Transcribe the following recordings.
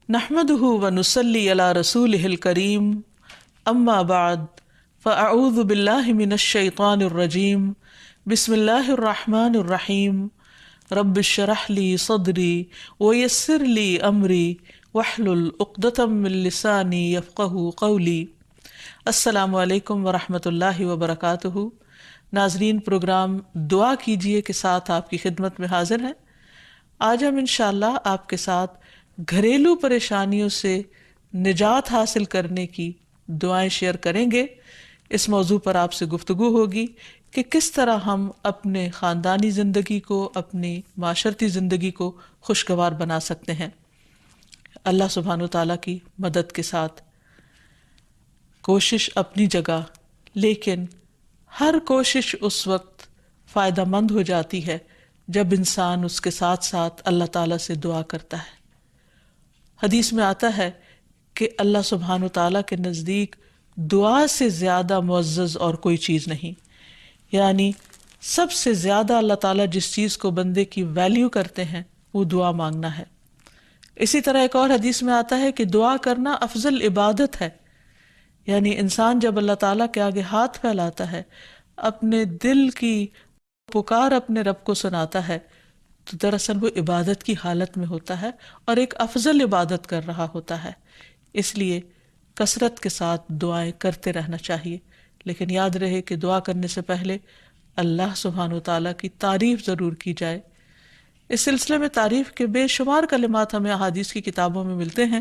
نحمده ونصلي على رسوله الكريم اما بعد فاعوذ بالله من الشيطان الرجيم بسم الله الرحمن الرحيم رب اشرح لي صدري ويسر لي امري واحلل عقدة من لساني يفقهوا قولي۔ السلام علیکم ورحمۃ اللہ وبرکاتہ۔ ناظرین، پروگرام دعا کیجئے کے ساتھ آپ کی خدمت میں حاضر ہیں۔ آج ہم انشاءاللہ آپ کے ساتھ گھریلو پریشانیوں سے نجات حاصل کرنے کی دعائیں شیئر کریں گے۔ اس موضوع پر آپ سے گفتگو ہوگی کہ کس طرح ہم اپنے خاندانی زندگی کو، اپنی معاشرتی زندگی کو خوشگوار بنا سکتے ہیں اللہ سبحانہ و تعالیٰ کی مدد کے ساتھ۔ کوشش اپنی جگہ، لیکن ہر کوشش اس وقت فائدہ مند ہو جاتی ہے جب انسان اس کے ساتھ ساتھ اللہ تعالیٰ سے دعا کرتا ہے۔ حدیث میں آتا ہے کہ اللہ سبحانہ و تعالیٰ کے نزدیک دعا سے زیادہ معزز اور کوئی چیز نہیں، یعنی سب سے زیادہ اللہ تعالیٰ جس چیز کو بندے کی ویلیو کرتے ہیں وہ دعا مانگنا ہے۔ اسی طرح ایک اور حدیث میں آتا ہے کہ دعا کرنا افضل عبادت ہے، یعنی انسان جب اللہ تعالیٰ کے آگے ہاتھ پھیلاتا ہے، اپنے دل کی پکار اپنے رب کو سناتا ہے، تو دراصل وہ عبادت کی حالت میں ہوتا ہے اور ایک افضل عبادت کر رہا ہوتا ہے۔ اس لیے کثرت کے ساتھ دعائیں کرتے رہنا چاہیے، لیکن یاد رہے کہ دعا کرنے سے پہلے اللہ سبحانہ و تعالیٰ کی تعریف ضرور کی جائے۔ اس سلسلے میں تعریف کے بے شمار کلمات ہمیں احادیث کی کتابوں میں ملتے ہیں۔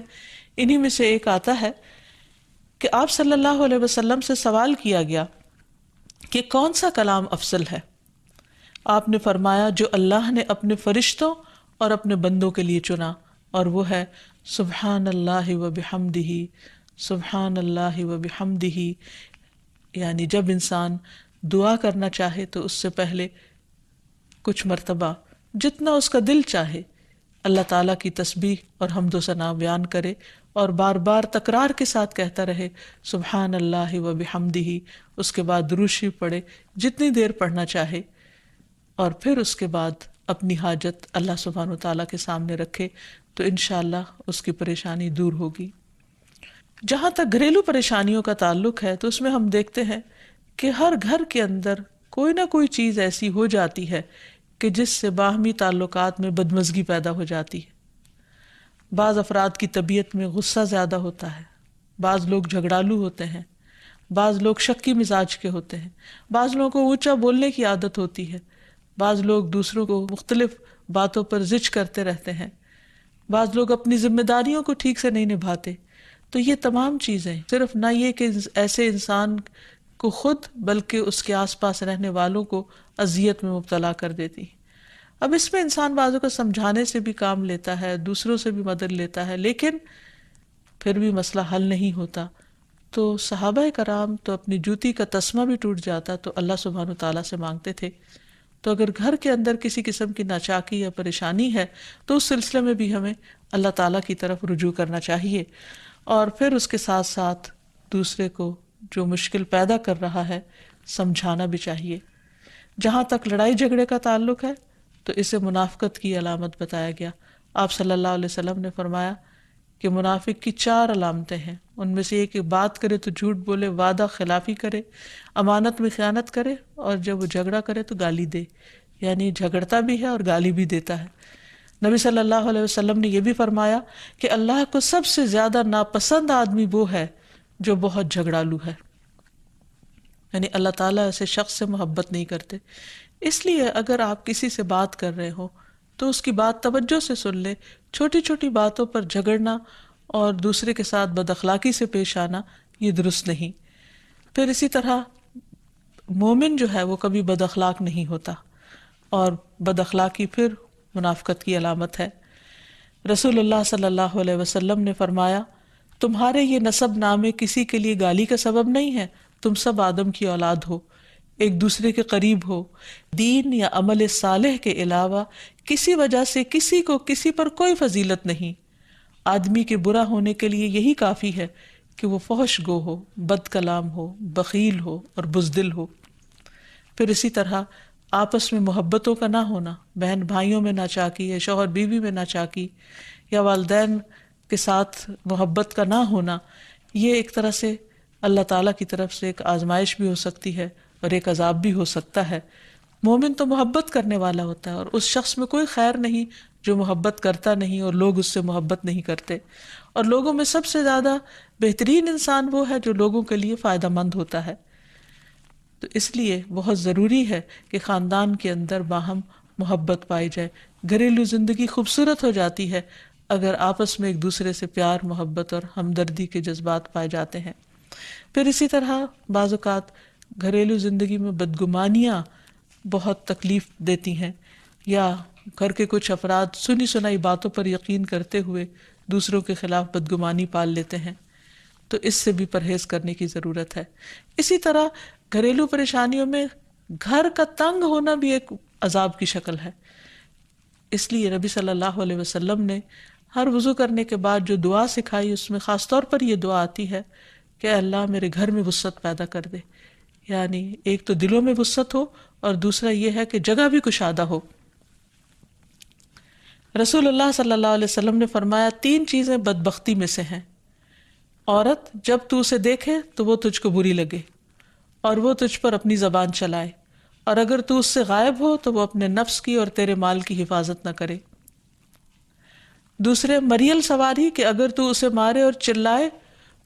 انہی میں سے ایک آتا ہے کہ آپ صلی اللہ علیہ وسلم سے سوال کیا گیا کہ کون سا کلام افضل ہے؟ آپ نے فرمایا جو اللہ نے اپنے فرشتوں اور اپنے بندوں کے لیے چنا، اور وہ ہے سبحان اللہ و بحمدہ، سبحان اللہ و بحمدہ۔ یعنی جب انسان دعا کرنا چاہے تو اس سے پہلے کچھ مرتبہ جتنا اس کا دل چاہے اللہ تعالیٰ کی تسبیح اور حمد و ثنا بیان کرے، اور بار بار تکرار کے ساتھ کہتا رہے سبحان اللہ و بحمدہ۔ اس کے بعد درود شریف پڑھے جتنی دیر پڑھنا چاہے، اور پھر اس کے بعد اپنی حاجت اللہ سبحانہ و تعالیٰ کے سامنے رکھے تو انشاءاللہ اس کی پریشانی دور ہوگی۔ جہاں تک گھریلو پریشانیوں کا تعلق ہے تو اس میں ہم دیکھتے ہیں کہ ہر گھر کے اندر کوئی نہ کوئی چیز ایسی ہو جاتی ہے کہ جس سے باہمی تعلقات میں بدمزگی پیدا ہو جاتی ہے۔ بعض افراد کی طبیعت میں غصہ زیادہ ہوتا ہے، بعض لوگ جھگڑالو ہوتے ہیں، بعض لوگ شکی مزاج کے ہوتے ہیں، بعض لوگوں کو اونچا بولنے کی عادت ہوتی ہے، بعض لوگ دوسروں کو مختلف باتوں پر زج کرتے رہتے ہیں، بعض لوگ اپنی ذمہ داریوں کو ٹھیک سے نہیں نبھاتے۔ تو یہ تمام چیزیں صرف نہ یہ کہ ایسے انسان کو خود بلکہ اس کے آس پاس رہنے والوں کو اذیت میں مبتلا کر دیتی ہیں۔ اب اس میں انسان بعضوں کو سمجھانے سے بھی کام لیتا ہے، دوسروں سے بھی مدد لیتا ہے، لیکن پھر بھی مسئلہ حل نہیں ہوتا۔ تو صحابہ کرام تو اپنی جوتی کا تسمہ بھی ٹوٹ جاتا تو اللہ سبحانہ تعالیٰ سے مانگتے تھے۔ تو اگر گھر کے اندر کسی قسم کی ناچاکی یا پریشانی ہے تو اس سلسلے میں بھی ہمیں اللہ تعالیٰ کی طرف رجوع کرنا چاہیے، اور پھر اس کے ساتھ ساتھ دوسرے کو جو مشکل پیدا کر رہا ہے سمجھانا بھی چاہیے۔ جہاں تک لڑائی جھگڑے کا تعلق ہے تو اسے منافقت کی علامت بتایا گیا۔ آپ صلی اللہ علیہ وسلم نے فرمایا کہ منافق کی 4 علامتیں ہیں، ان میں سے ایک بات کرے تو جھوٹ بولے، وعدہ خلافی کرے، امانت میں خیانت کرے، اور جب وہ جھگڑا کرے تو گالی دے، یعنی جھگڑتا بھی ہے اور گالی بھی دیتا ہے۔ نبی صلی اللہ علیہ وسلم نے یہ بھی فرمایا کہ اللہ کو سب سے زیادہ ناپسند آدمی وہ ہے جو بہت جھگڑالو ہے، یعنی اللہ تعالیٰ ایسے شخص سے محبت نہیں کرتے۔ اس لیے اگر آپ کسی سے بات کر رہے ہو تو اس کی بات توجہ سے سن لے۔ چھوٹی چھوٹی باتوں پر جھگڑنا اور دوسرے کے ساتھ بد اخلاقی سے پیش آنا یہ درست نہیں۔ پھر اسی طرح مومن جو ہے وہ کبھی بد اخلاق نہیں ہوتا، اور بد اخلاقی پھر منافقت کی علامت ہے۔ رسول اللہ صلی اللہ علیہ وسلم نے فرمایا تمہارے یہ نسب نامے کسی کے لیے گالی کا سبب نہیں ہے، تم سب آدم کی اولاد ہو، ایک دوسرے کے قریب ہو، دین یا عمل صالح کے علاوہ کسی وجہ سے کسی کو کسی پر کوئی فضیلت نہیں۔ آدمی کے برا ہونے کے لیے یہی کافی ہے کہ وہ فحش گو ہو، بد کلام ہو، بخیل ہو اور بزدل ہو۔ پھر اسی طرح آپس میں محبتوں کا نہ ہونا، بہن بھائیوں میں ناچاکی، یا شوہر بیوی میں ناچاکی، یا والدین کے ساتھ محبت کا نہ ہونا، یہ ایک طرح سے اللہ تعالیٰ کی طرف سے ایک آزمائش بھی ہو سکتی ہے اور ایک عذاب بھی ہو سکتا ہے۔ مومن تو محبت کرنے والا ہوتا ہے، اور اس شخص میں کوئی خیر نہیں جو محبت کرتا نہیں اور لوگ اس سے محبت نہیں کرتے، اور لوگوں میں سب سے زیادہ بہترین انسان وہ ہے جو لوگوں کے لیے فائدہ مند ہوتا ہے۔ تو اس لیے بہت ضروری ہے کہ خاندان کے اندر باہم محبت پائی جائے۔ گھریلو زندگی خوبصورت ہو جاتی ہے اگر آپس میں ایک دوسرے سے پیار، محبت اور ہمدردی کے جذبات پائے جاتے ہیں۔ پھر اسی طرح بعض اوقات گھریلو زندگی میں بدگمانیاں بہت تکلیف دیتی ہیں، یا گھر کے کچھ افراد سنی سنائی باتوں پر یقین کرتے ہوئے دوسروں کے خلاف بدگمانی پال لیتے ہیں، تو اس سے بھی پرہیز کرنے کی ضرورت ہے۔ اسی طرح گھریلو پریشانیوں میں گھر کا تنگ ہونا بھی ایک عذاب کی شکل ہے۔ اس لیے نبی صلی اللہ علیہ وسلم نے ہر وضو کرنے کے بعد جو دعا سکھائی، اس میں خاص طور پر یہ دعا آتی ہے کہ اللہ میرے گھر میں وسعت پیدا کر دے، یعنی ایک تو دلوں میں وسعت ہو، اور دوسرا یہ ہے کہ جگہ بھی کشادہ ہو۔ رسول اللہ صلی اللہ علیہ وسلم نے فرمایا 3 چیزیں بدبختی میں سے ہیں۔ عورت جب تو اسے دیکھے تو وہ تجھ کو بری لگے، اور وہ تجھ پر اپنی زبان چلائے، اور اگر تو اس سے غائب ہو تو وہ اپنے نفس کی اور تیرے مال کی حفاظت نہ کرے۔ دوسرے، مریل سواری کہ اگر تو اسے مارے اور چلائے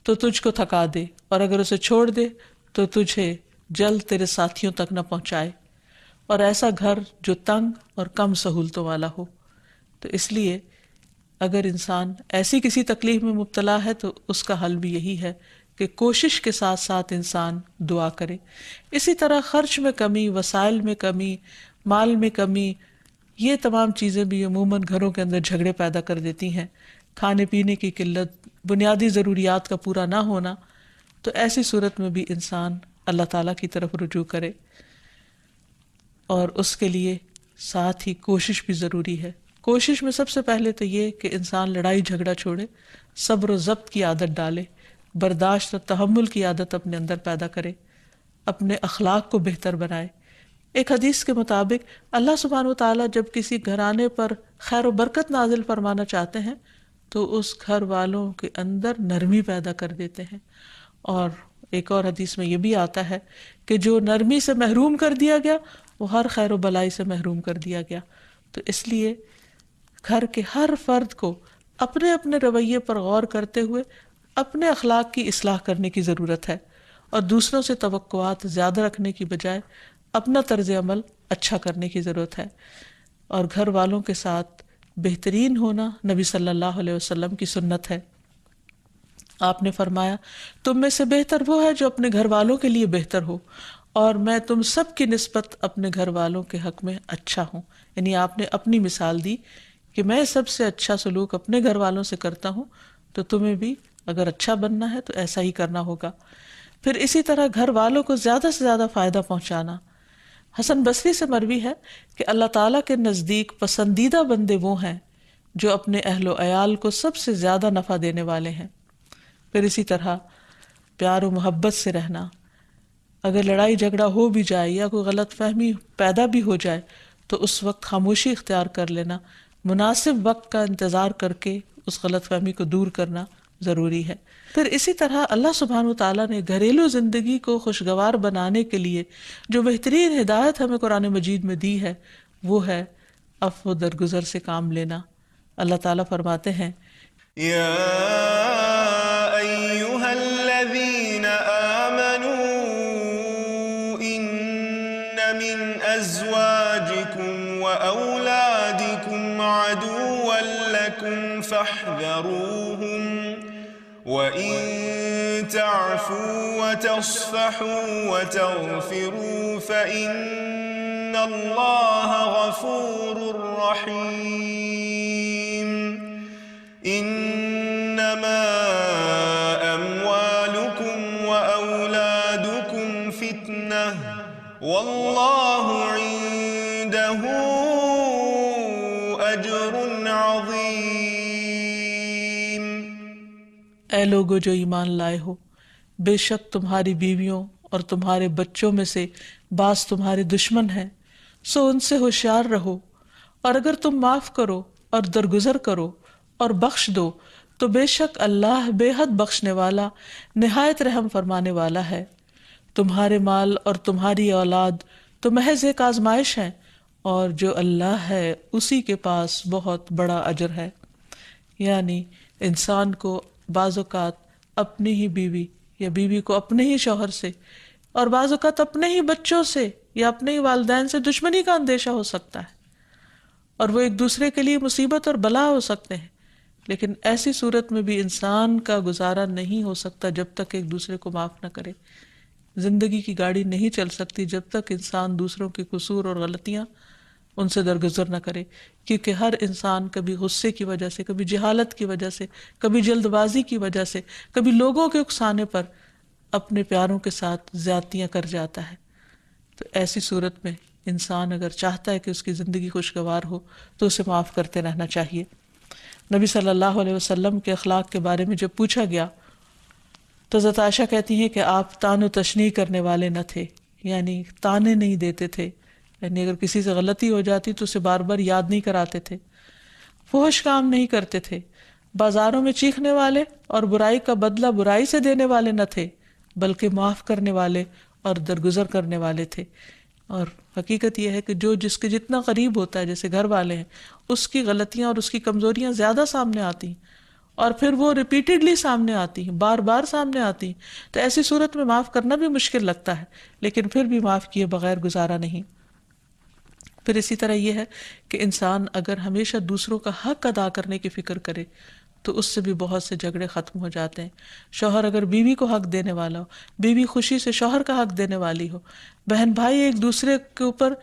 تو تجھ کو تھکا دے، اور اگر اسے چھوڑ دے تو تجھے جلد تیرے ساتھیوں تک نہ پہنچائے، اور ایسا گھر جو تنگ اور کم سہولتوں والا ہو۔ تو اس لیے اگر انسان ایسی کسی تکلیف میں مبتلا ہے تو اس کا حل بھی یہی ہے کہ کوشش کے ساتھ ساتھ انسان دعا کرے۔ اسی طرح خرچ میں کمی، وسائل میں کمی، مال میں کمی، یہ تمام چیزیں بھی عموماً گھروں کے اندر جھگڑے پیدا کر دیتی ہیں۔ کھانے پینے کی قلت، بنیادی ضروریات کا پورا نہ ہونا، تو ایسی صورت میں بھی انسان اللہ تعالیٰ کی طرف رجوع کرے، اور اس کے لیے ساتھ ہی کوشش بھی ضروری ہے۔ کوشش میں سب سے پہلے تو یہ کہ انسان لڑائی جھگڑا چھوڑے، صبر و ضبط کی عادت ڈالے، برداشت اور تحمل کی عادت اپنے اندر پیدا کرے، اپنے اخلاق کو بہتر بنائے۔ ایک حدیث کے مطابق اللہ سبحانہ و تعالیٰ جب کسی گھرانے پر خیر و برکت نازل فرمانا چاہتے ہیں تو اس گھر والوں کے اندر نرمی پیدا کر دیتے ہیں، اور ایک اور حدیث میں یہ بھی آتا ہے کہ جو نرمی سے محروم کر دیا گیا وہ ہر خیر و بلائی سے محروم کر دیا گیا۔ تو اس لیے گھر کے ہر فرد کو اپنے اپنے رویے پر غور کرتے ہوئے اپنے اخلاق کی اصلاح کرنے کی ضرورت ہے، اور دوسروں سے توقعات زیادہ رکھنے کی بجائے اپنا طرز عمل اچھا کرنے کی ضرورت ہے۔ اور گھر والوں کے ساتھ بہترین ہونا نبی صلی اللہ علیہ وسلم کی سنت ہے۔ آپ نے فرمایا تم میں سے بہتر وہ ہے جو اپنے گھر والوں کے لیے بہتر ہو، اور میں تم سب کی نسبت اپنے گھر والوں کے حق میں اچھا ہوں۔ یعنی آپ نے اپنی مثال دی کہ میں سب سے اچھا سلوک اپنے گھر والوں سے کرتا ہوں، تو تمہیں بھی اگر اچھا بننا ہے تو ایسا ہی کرنا ہوگا۔ پھر اسی طرح گھر والوں کو زیادہ سے زیادہ فائدہ پہنچانا۔ حسن بصری سے مروی ہے کہ اللہ تعالیٰ کے نزدیک پسندیدہ بندے وہ ہیں جو اپنے اہل و عیال کو سب سے زیادہ نفع دینے والے ہیں۔ پھر اسی طرح پیار و محبت سے رہنا۔ اگر لڑائی جھگڑا ہو بھی جائے یا کوئی غلط فہمی پیدا بھی ہو جائے تو اس وقت خاموشی اختیار کر لینا، مناسب وقت کا انتظار کر کے اس غلط فہمی کو دور کرنا ضروری ہے۔ پھر اسی طرح اللہ سبحانہ وتعالیٰ نے گھریلو زندگی کو خوشگوار بنانے کے لیے جو بہترین ہدایت ہمیں قرآن مجید میں دی ہے وہ ہے عفو و درگزر سے کام لینا۔ اللہ تعالیٰ فرماتے ہیں یا ایہا الذین آمنوا ان من ازواجکم و اولادکم عدوا لکم فاحذروہم وَإِن تَعْفُوا وَتَصْفَحُوا وَتَغْفِرُوا فَإِنَّ اللَّهَ غَفُورٌ رَّحِيمٌ إِنَّمَا أَمْوَالُكُمْ وَأَوْلَادُكُمْ فِتْنَةٌ وَاللَّهُ عِندَهُ أَجْرٌ عَظِيمٌ۔ اے لوگو جو ایمان لائے ہو، بے شک تمہاری بیویوں اور تمہارے بچوں میں سے بعض تمہارے دشمن ہیں، سو ان سے ہوشیار رہو، اور اگر تم معاف کرو اور درگزر کرو اور بخش دو تو بے شک اللہ بے حد بخشنے والا نہایت رحم فرمانے والا ہے۔ تمہارے مال اور تمہاری اولاد تو محض ایک آزمائش ہے، اور جو اللہ ہے اسی کے پاس بہت بڑا اجر ہے۔ یعنی انسان کو بعض اوقات اپنی ہی بیوی یا بیوی کو اپنے ہی شوہر سے، اور بعض اوقات اپنے ہی بچوں سے یا اپنے ہی والدین سے دشمنی کا اندیشہ ہو سکتا ہے، اور وہ ایک دوسرے کے لیے مصیبت اور بلا ہو سکتے ہیں، لیکن ایسی صورت میں بھی انسان کا گزارا نہیں ہو سکتا جب تک ایک دوسرے کو معاف نہ کرے۔ زندگی کی گاڑی نہیں چل سکتی جب تک انسان دوسروں کے قصور اور غلطیاں ان سے درگزر نہ کرے، کیونکہ ہر انسان کبھی غصے کی وجہ سے، کبھی جہالت کی وجہ سے، کبھی جلد بازی کی وجہ سے، کبھی لوگوں کے اکسانے پر اپنے پیاروں کے ساتھ زیادتیاں کر جاتا ہے۔ تو ایسی صورت میں انسان اگر چاہتا ہے کہ اس کی زندگی خوشگوار ہو تو اسے معاف کرتے رہنا چاہیے۔ نبی صلی اللہ علیہ وسلم کے اخلاق کے بارے میں جب پوچھا گیا تو حضرت عائشہ کہتی ہیں کہ آپ طعن و تشنیع کرنے والے نہ تھے، یعنی طعنے نہیں دیتے تھے، یعنی اگر کسی سے غلطی ہو جاتی تو اسے بار بار یاد نہیں کراتے تھے، فحش کام نہیں کرتے تھے، بازاروں میں چیخنے والے اور برائی کا بدلہ برائی سے دینے والے نہ تھے، بلکہ معاف کرنے والے اور درگزر کرنے والے تھے۔ اور حقیقت یہ ہے کہ جو جس کے جتنا قریب ہوتا ہے، جیسے گھر والے ہیں، اس کی غلطیاں اور اس کی کمزوریاں زیادہ سامنے آتی ہیں، اور پھر وہ ریپیٹڈلی سامنے آتی ہیں، بار بار سامنے آتی ہیں، تو ایسی صورت میں معاف کرنا بھی مشکل لگتا ہے، لیکن پھر بھی معاف کیے بغیر گزارا نہیں۔ پھر اسی طرح یہ ہے کہ انسان اگر ہمیشہ دوسروں کا حق ادا کرنے کی فکر کرے تو اس سے بھی بہت سے جھگڑے ختم ہو جاتے ہیں۔ شوہر اگر بیوی کو حق دینے والا ہو، بیوی خوشی سے شوہر کا حق دینے والی ہو، بہن بھائی ایک دوسرے کے اوپر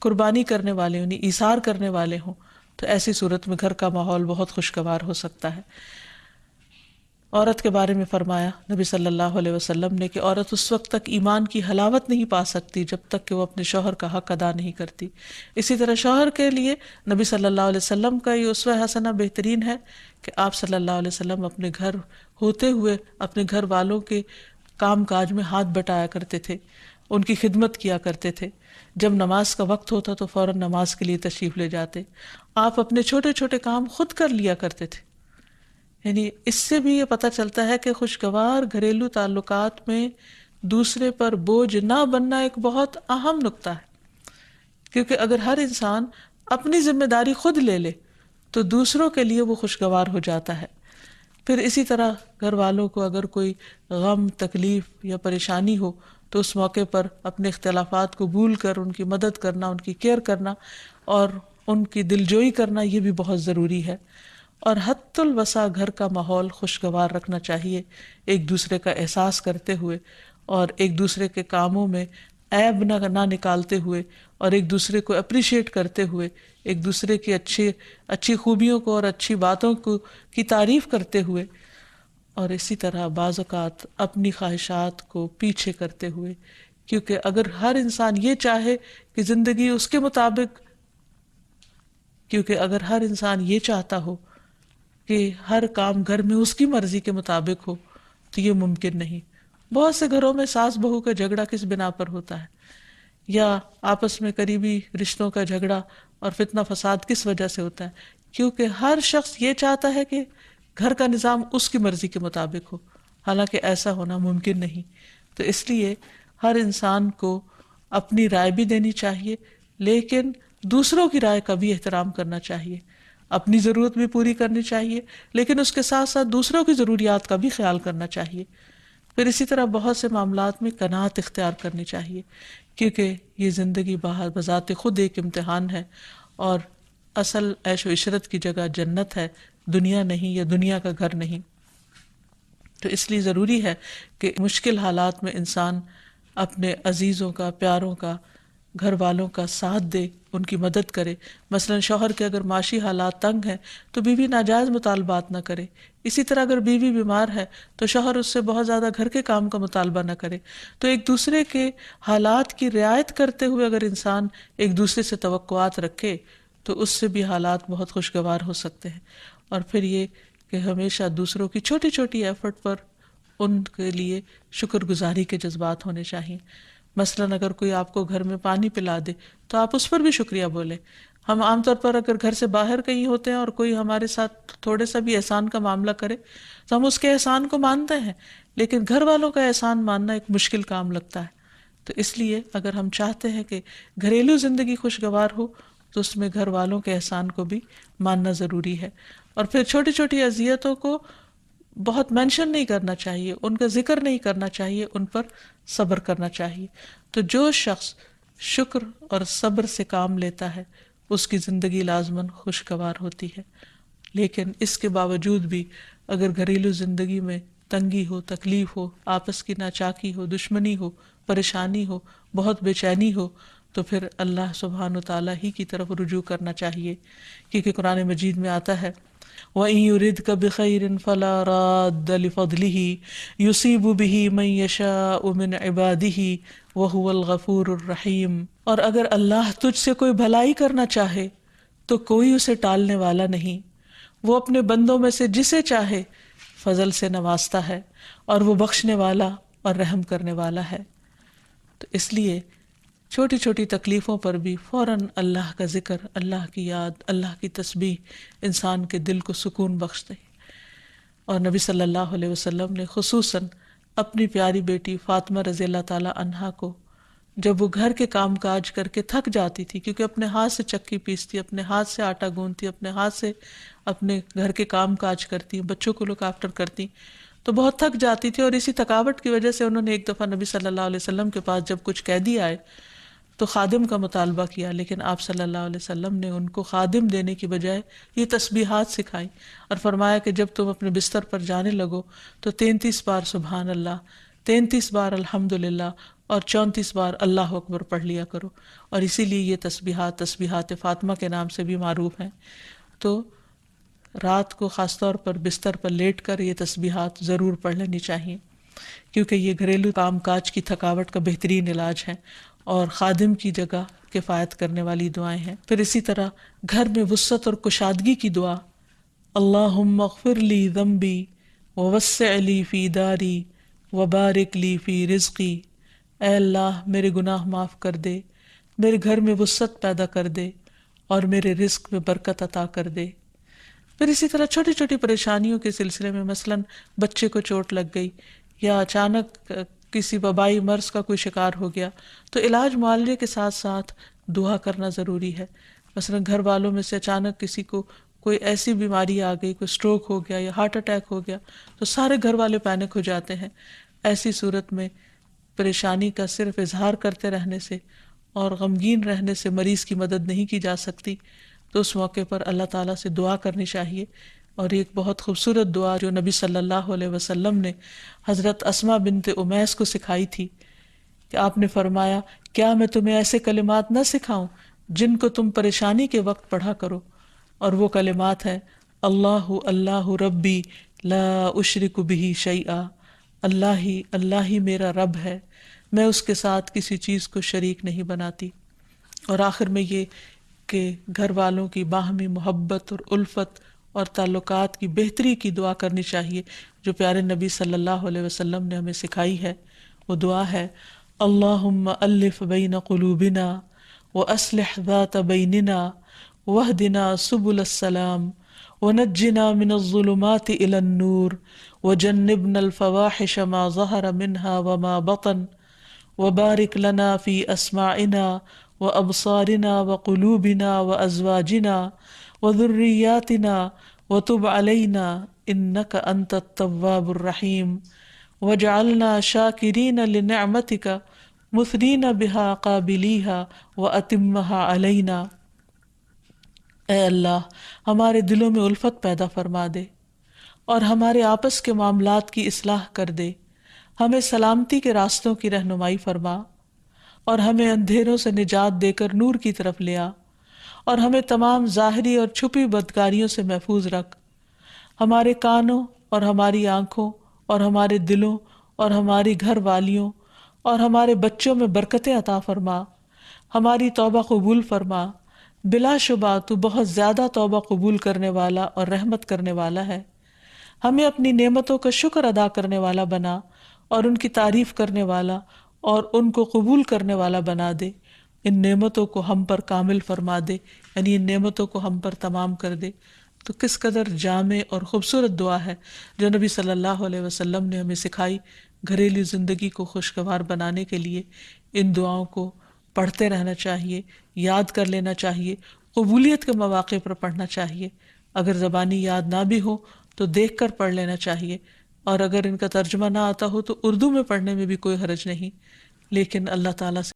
قربانی کرنے والے ہوں، یعنی ایثار کرنے والے ہوں، تو ایسی صورت میں گھر کا ماحول بہت خوشگوار ہو سکتا ہے۔ عورت کے بارے میں فرمایا نبی صلی اللہ علیہ وسلم نے کہ عورت اس وقت تک ایمان کی حلاوت نہیں پا سکتی جب تک کہ وہ اپنے شوہر کا حق ادا نہیں کرتی۔ اسی طرح شوہر کے لیے نبی صلی اللہ علیہ وسلم کا یہ اسوہ حسنہ بہترین ہے کہ آپ صلی اللہ علیہ وسلم اپنے گھر ہوتے ہوئے اپنے گھر والوں کے کام کاج میں ہاتھ بٹایا کرتے تھے، ان کی خدمت کیا کرتے تھے۔ جب نماز کا وقت ہوتا تو فوراً نماز کے لیے تشریف لے جاتے۔ آپ اپنے چھوٹے چھوٹے کام خود کر لیا کرتے تھے۔ یعنی اس سے بھی یہ پتہ چلتا ہے کہ خوشگوار گھریلو تعلقات میں دوسرے پر بوجھ نہ بننا ایک بہت اہم نقطہ ہے، کیونکہ اگر ہر انسان اپنی ذمہ داری خود لے لے تو دوسروں کے لیے وہ خوشگوار ہو جاتا ہے۔ پھر اسی طرح گھر والوں کو اگر کوئی غم، تکلیف یا پریشانی ہو تو اس موقع پر اپنے اختلافات کو بھول کر ان کی مدد کرنا، ان کی کیئر کرنا اور ان کی دلجوئی کرنا، یہ بھی بہت ضروری ہے۔ اور حد الوسع گھر کا ماحول خوشگوار رکھنا چاہیے، ایک دوسرے کا احساس کرتے ہوئے اور ایک دوسرے کے کاموں میں عیب نہ نکالتے ہوئے اور ایک دوسرے کو اپریشیٹ کرتے ہوئے، ایک دوسرے کی اچھی خوبیوں کو اور اچھی باتوں کی تعریف کرتے ہوئے، اور اسی طرح بعض اوقات اپنی خواہشات کو پیچھے کرتے ہوئے، کیونکہ اگر ہر انسان یہ چاہے کہ زندگی اس کے مطابق، کیونکہ اگر ہر انسان یہ چاہتا ہو کہ ہر کام گھر میں اس کی مرضی کے مطابق ہو تو یہ ممکن نہیں۔ بہت سے گھروں میں ساس بہو کا جھگڑا کس بنا پر ہوتا ہے، یا آپس میں قریبی رشتوں کا جھگڑا اور فتنہ فساد کس وجہ سے ہوتا ہے؟ کیونکہ ہر شخص یہ چاہتا ہے کہ گھر کا نظام اس کی مرضی کے مطابق ہو، حالانکہ ایسا ہونا ممکن نہیں۔ تو اس لیے ہر انسان کو اپنی رائے بھی دینی چاہیے، لیکن دوسروں کی رائے کا بھی احترام کرنا چاہیے، اپنی ضرورت بھی پوری کرنی چاہیے، لیکن اس کے ساتھ ساتھ دوسروں کی ضروریات کا بھی خیال کرنا چاہیے۔ پھر اسی طرح بہت سے معاملات میں قناعت اختیار کرنی چاہیے، کیونکہ یہ زندگی بذات خود ایک امتحان ہے، اور اصل عیش و عشرت کی جگہ جنت ہے، دنیا نہیں، یا دنیا کا گھر نہیں۔ تو اس لیے ضروری ہے کہ مشکل حالات میں انسان اپنے عزیزوں کا، پیاروں کا، گھر والوں کا ساتھ دے، ان کی مدد کرے۔ مثلا شوہر کے اگر معاشی حالات تنگ ہیں تو بیوی ناجائز مطالبات نہ کرے، اسی طرح اگر بیوی بیمار ہے تو شوہر اس سے بہت زیادہ گھر کے کام کا مطالبہ نہ کرے۔ تو ایک دوسرے کے حالات کی رعایت کرتے ہوئے اگر انسان ایک دوسرے سے توقعات رکھے تو اس سے بھی حالات بہت خوشگوار ہو سکتے ہیں۔ اور پھر یہ کہ ہمیشہ دوسروں کی چھوٹی چھوٹی ایفرٹ پر ان کے لیے شکر گزاری کے جذبات ہونے چاہیے۔ مثلاً اگر کوئی آپ کو گھر میں پانی پلا دے تو آپ اس پر بھی شکریہ بولیں۔ ہم عام طور پر اگر گھر سے باہر کہیں ہوتے ہیں اور کوئی ہمارے ساتھ تھوڑے سا بھی احسان کا معاملہ کرے تو ہم اس کے احسان کو مانتے ہیں، لیکن گھر والوں کا احسان ماننا ایک مشکل کام لگتا ہے. تو اس لیے اگر ہم چاہتے ہیں کہ گھریلو زندگی خوشگوار ہو تو اس میں گھر والوں کے احسان کو بھی ماننا ضروری ہے. اور پھر چھوٹی چھوٹی اذیتوں کو بہت مینشن نہیں کرنا چاہیے، ان کا ذکر نہیں کرنا چاہیے، ان پر صبر کرنا چاہیے. تو جو شخص شکر اور صبر سے کام لیتا ہے اس کی زندگی لازماً خوشگوار ہوتی ہے. لیکن اس کے باوجود بھی اگر گھریلو زندگی میں تنگی ہو، تکلیف ہو، آپس کی ناچاکی ہو، دشمنی ہو، پریشانی ہو، بہت بے چینی ہو، تو پھر اللہ سبحانہ و تعالیٰ ہی کی طرف رجوع کرنا چاہیے. کیونکہ قرآن مجید میں آتا ہے وَإِن يُرِدْكَ بِخَيْرٍ فَلَا رَادَّ لِفَضْلِهِ يُصِيبُ بِهِ مَن يَشَاءُ مِنْ عِبَادِهِ وَهُوَ الْغَفُورُ الرَّحِيمُ. اور اگر اللہ تجھ سے کوئی بھلائی کرنا چاہے تو کوئی اسے ٹالنے والا نہیں، وہ اپنے بندوں میں سے جسے چاہے فضل سے نوازتا ہے اور وہ بخشنے والا اور رحم کرنے والا ہے. تو اس لیے چھوٹی چھوٹی تکلیفوں پر بھی فوراً اللہ کا ذکر، اللہ کی یاد، اللہ کی تسبیح انسان کے دل کو سکون بخشتے. اور نبی صلی اللہ علیہ وسلم نے خصوصاً اپنی پیاری بیٹی فاطمہ رضی اللہ تعالی عنہا کو جب وہ گھر کے کام کاج کر کے تھک جاتی تھی، کیونکہ اپنے ہاتھ سے چکی پیستی، اپنے ہاتھ سے آٹا گوندتی، اپنے ہاتھ سے اپنے گھر کے کام کاج کرتی، بچوں کو لک آفٹر کرتی، تو بہت تھک جاتی تھی. اور اسی تھکاوٹ کی وجہ سے انہوں نے ایک دفعہ نبی صلی اللہ علیہ وسلم کے پاس جب کچھ قیدی آئے تو خادم کا مطالبہ کیا، لیکن آپ صلی اللہ علیہ وسلم نے ان کو خادم دینے کی بجائے یہ تسبیحات سکھائی اور فرمایا کہ جب تم اپنے بستر پر جانے لگو تو 33 بار سبحان اللہ، 33 بار الحمدللہ اور 34 بار اللہ اکبر پڑھ لیا کرو. اور اسی لیے یہ تسبیحات فاطمہ کے نام سے بھی معروف ہیں. تو رات کو خاص طور پر بستر پر لیٹ کر یہ تسبیحات ضرور پڑھ لینی چاہیے، کیونکہ یہ گھریلو کام کاج کی تھکاوٹ کا بہترین علاج ہے اور خادم کی جگہ کفایت کرنے والی دعائیں ہیں. پھر اسی طرح گھر میں وسعت اور کشادگی کی دعا، اللہم اغفر لی ذنبی ووسع لی فی داری وبارک لی فی رزقی. اے اللہ میرے گناہ معاف کر دے، میرے گھر میں وسعت پیدا کر دے اور میرے رزق میں برکت عطا کر دے. پھر اسی طرح چھوٹی چھوٹی پریشانیوں کے سلسلے میں، مثلاً بچے کو چوٹ لگ گئی یا اچانک کسی وبائی مرض کا کوئی شکار ہو گیا، تو علاج معالجے کے ساتھ ساتھ دعا کرنا ضروری ہے. مثلاً گھر والوں میں سے اچانک کسی کو کوئی ایسی بیماری آ گئی، کوئی سٹروک ہو گیا یا ہارٹ اٹیک ہو گیا، تو سارے گھر والے پینک ہو جاتے ہیں. ایسی صورت میں پریشانی کا صرف اظہار کرتے رہنے سے اور غمگین رہنے سے مریض کی مدد نہیں کی جا سکتی. تو اس موقع پر اللہ تعالیٰ سے دعا کرنی چاہیے. اور ایک بہت خوبصورت دعا جو نبی صلی اللہ علیہ وسلم نے حضرت اسماء بنت امیس کو سکھائی تھی کہ آپ نے فرمایا کیا میں تمہیں ایسے کلمات نہ سکھاؤں جن کو تم پریشانی کے وقت پڑھا کرو. اور وہ کلمات ہیں اللہ اللہ ربی لا اشرک بہ شیئا، اللہ ہی میرا رب ہے، میں اس کے ساتھ کسی چیز کو شریک نہیں بناتی. اور آخر میں یہ کہ گھر والوں کی باہمی محبت اور الفت اور تعلقات کی بہتری کی دعا کرنی چاہیے جو پیارے نبی صلی اللہ علیہ وسلم نے ہمیں سکھائی ہے. وہ دعا ہے اللہم الف بین قلوبنا واصلح ذات بیننا واہدنا سبل السلام ونجنا من الظلمات الى النور وجنبنا الفواحش ما ظہر منها وما بطن وبارک لنا فی اسماعنا وابصارنا وقلوبنا وازواجنا وذریاتنا وتب علینا انک انت التواب الرحیم وجعلنا شاکرین لنعمتک مثنین بها قابلیہا واتمہا علینا. اے اللہ ہمارے دلوں میں الفت پیدا فرما دے اور ہمارے آپس کے معاملات کی اصلاح کر دے، ہمیں سلامتی کے راستوں کی رہنمائی فرما اور ہمیں اندھیروں سے نجات دے کر نور کی طرف لے آ، اور ہمیں تمام ظاہری اور چھپی بدکاریوں سے محفوظ رکھ. ہمارے کانوں اور ہماری آنکھوں اور ہمارے دلوں اور ہماری گھر والیوں اور ہمارے بچوں میں برکتیں عطا فرما، ہماری توبہ قبول فرما. بلا شبہ تو بہت زیادہ توبہ قبول کرنے والا اور رحمت کرنے والا ہے. ہمیں اپنی نعمتوں کا شکر ادا کرنے والا بنا اور ان کی تعریف کرنے والا اور ان کو قبول کرنے والا بنا دے، ان نعمتوں کو ہم پر کامل فرما دے، یعنی ان نعمتوں کو ہم پر تمام کر دے۔ تو کس قدر جامع اور خوبصورت دعا ہے جو نبی صلی اللہ علیہ وسلم نے ہمیں سکھائی گھریلو زندگی کو خوشگوار بنانے کے لیے۔ ان دعاؤں کو پڑھتے رہنا چاہیے، یاد کر لینا چاہیے، قبولیت کے مواقع پر پڑھنا چاہیے۔ اگر زبانی یاد نہ بھی ہو تو دیکھ کر پڑھ لینا چاہیے، اور اگر ان کا ترجمہ نہ آتا ہو تو اردو میں پڑھنے میں بھی کوئی حرج نہیں، لیکن اللہ تعالیٰ سے